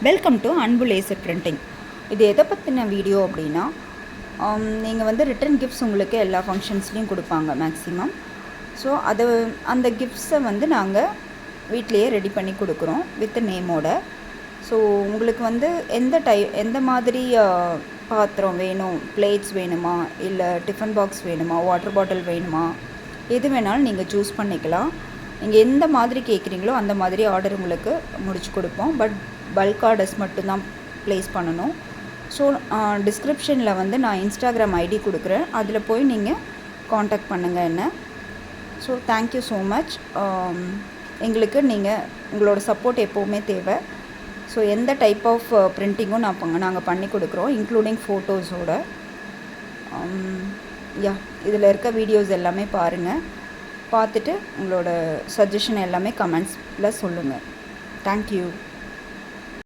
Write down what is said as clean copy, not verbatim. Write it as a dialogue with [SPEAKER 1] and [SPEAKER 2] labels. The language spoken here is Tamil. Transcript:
[SPEAKER 1] வெல்கம் டு அன்பு லேசர் பிரிண்டிங். இது எதை பற்றின வீடியோ அப்படின்னா, நீங்கள் வந்து ரிட்டன் கிஃப்ட்ஸ் உங்களுக்கு எல்லா ஃபங்க்ஷன்ஸ்லேயும் கொடுப்பாங்க மேக்ஸிமம். ஸோ அந்த கிஃப்ட்ஸை வந்து நாங்கள் வீட்டிலையே ரெடி பண்ணி கொடுக்குறோம் வித் நேமோட. ஸோ உங்களுக்கு வந்து எந்த மாதிரி பாத்திரம் வேணும், பிளேட்ஸ் வேணுமா, இல்லை டிஃபன் பாக்ஸ் வேணுமா, வாட்டர் பாட்டில் வேணுமா, எது வேணாலும் நீங்கள் சூஸ் பண்ணிக்கலாம். நீங்கள் எந்த மாதிரி கேட்குறீங்களோ அந்த மாதிரி ஆர்டர் உங்களுக்கு முடிச்சு கொடுப்போம். பட் பல்க் ஆர்டர்ஸ் மட்டும்தான் ப்ளேஸ் பண்ணணும். ஸோ டிஸ்கிரிப்ஷனில் வந்து நான் இன்ஸ்டாகிராம் ஐடி கொடுக்குறேன், அதில் போய் நீங்கள் காண்டாக்ட் பண்ணுங்கள் என்ன. So thank you so much. எங்களுக்கு உங்களோட சப்போர்ட் எப்போவுமே தேவை. ஸோ எந்த டைப் ஆஃப் பிரிண்டிங்கும் நாங்கள் பண்ணி கொடுக்குறோம், இன்க்ளூடிங் ஃபோட்டோஸோட. இதில் இருக்க வீடியோஸ் எல்லாமே பாருங்கள். பார்த்துட்டு உங்களோட சஜஷன் எல்லாமே கமெண்ட்ஸில் சொல்லுங்கள். தேங்க்யூ.